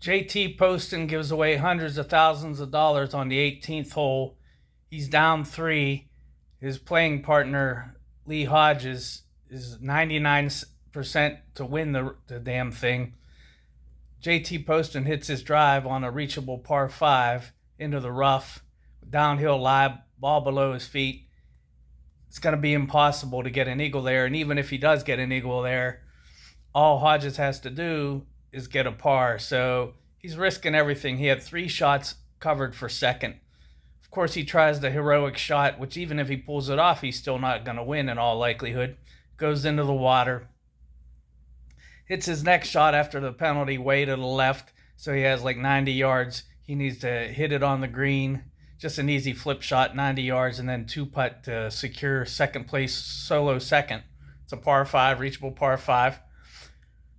JT Poston gives away hundreds of thousands of dollars on the 18th hole. He's down three. His playing partner, Lee Hodges, is 99% to win the damn thing. JT Poston hits his drive on a reachable par 5 into the rough, downhill lie, ball below his feet. It's going to be impossible to get an eagle there, and even if he does get an eagle there, all Hodges has to do is get a par. So he's risking everything. He had 3 shots covered for second. Of course, he tries the heroic shot, which even if he pulls it off, he's still not going to win in all likelihood. Goes into the water. Hits his next shot after the penalty way to the left, so he has like 90 yards. He needs to hit it on the green. Just an easy flip shot, 90 yards, and then 2-putt to secure second place, solo second. It's a par 5, reachable par 5.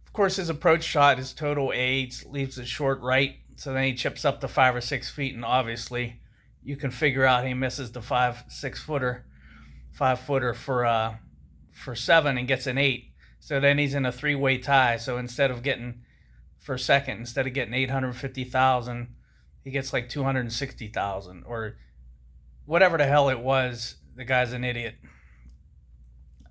Of course, his approach shot is total AIDS, leaves it short right, so then he chips up to 5 or 6 feet, and obviously you can figure out he misses the 5-footer for 7 and gets an 8. So then he's in a 3-way tie. So instead of getting for second, instead of getting 850,000, he gets like 260,000 or whatever the hell it was. The guy's an idiot.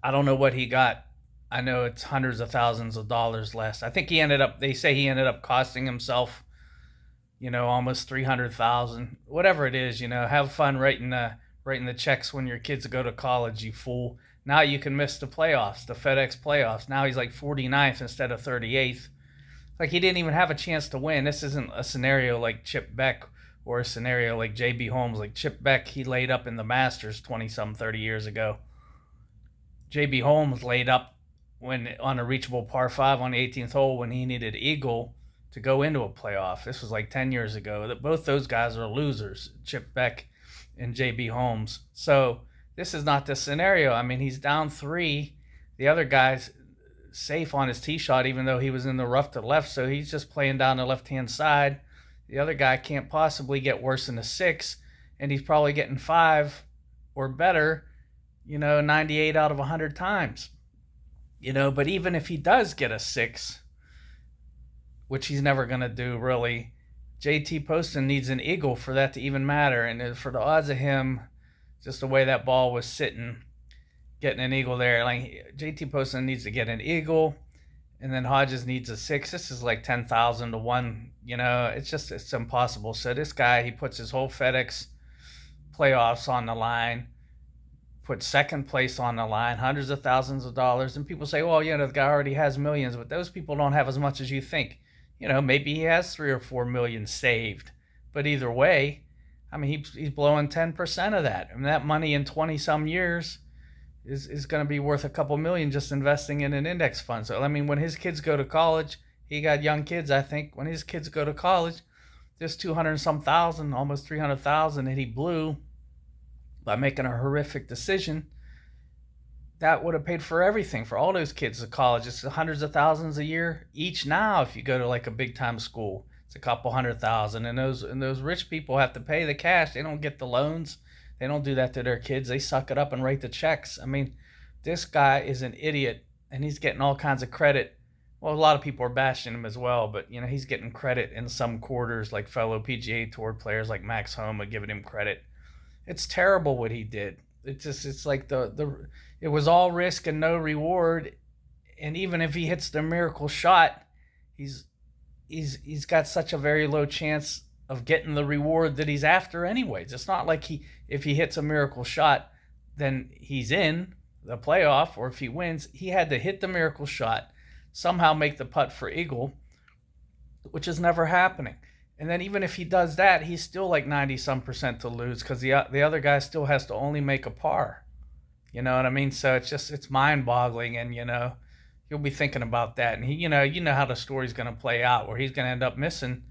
I don't know what he got. I know it's hundreds of thousands of dollars less. I think they say he ended up costing himself, almost 300,000. Whatever it is, have fun writing the checks when your kids go to college, you fool. Now you can miss the playoffs, the FedEx playoffs. Now he's like 49th instead of 38th. Like he didn't even have a chance to win. This isn't a scenario like Chip Beck or a scenario like J.B. Holmes. Like Chip Beck, he laid up in the Masters 30 years ago. J.B. Holmes laid up on a reachable par 5 on the 18th hole when he needed eagle to go into a playoff. This was like 10 years ago. Both those guys are losers, Chip Beck and J.B. Holmes. So this is not the scenario. I mean, he's down 3. The other guy's safe on his tee shot, even though he was in the rough to the left, so he's just playing down the left-hand side. The other guy can't possibly get worse than a 6, and he's probably getting 5 or better, 98 out of 100 times. But even if he does get a 6, which he's never going to do, really, JT Poston needs an eagle for that to even matter. And for the odds of him, just the way that ball was sitting, getting an eagle there, like JT Poston needs to get an eagle, and then Hodges needs a 6. This is like 10,000 to 1. It's impossible. So this guy, he puts his whole FedEx playoffs on the line, puts second place on the line, hundreds of thousands of dollars, and people say, well, the guy already has millions, but those people don't have as much as you think. Maybe he has 3 or 4 million saved, but either way, I mean, he's blowing 10% of that. And that money in 20-some years is going to be worth a couple million just investing in an index fund. So, I mean, when his kids go to college, he got young kids, I think. When his kids go to college, there's 200-some thousand, almost 300,000 that he blew by making a horrific decision. That would have paid for everything for all those kids at college. It's hundreds of thousands a year each now if you go to like a big-time school. It's a couple 100,000, and those rich people have to pay the cash. They don't get the loans. They don't do that to their kids. They suck it up and write the checks. I mean, this guy is an idiot, and he's getting all kinds of credit. Well, a lot of people are bashing him as well, but he's getting credit in some quarters, like fellow PGA Tour players like Max Homa giving him credit. It's terrible what he did. It's like it was all risk and no reward, and even if he hits the miracle shot, he's got such a very low chance of getting the reward that he's after anyways. It's not like if he hits a miracle shot, then he's in the playoff, or if he wins, he had to hit the miracle shot, somehow make the putt for eagle, which is never happening. And then even if he does that, he's still like 90-some% to lose because the other guy still has to only make a par. You know what I mean? So it's mind-boggling, and you'll be thinking about that. And you know how the story's going to play out, where he's going to end up missing,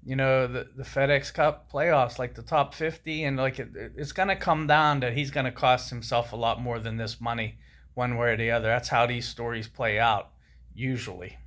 the FedEx Cup playoffs, like the top 50, and like it's going to come down that he's going to cost himself a lot more than this money, one way or the other. That's how these stories play out, usually.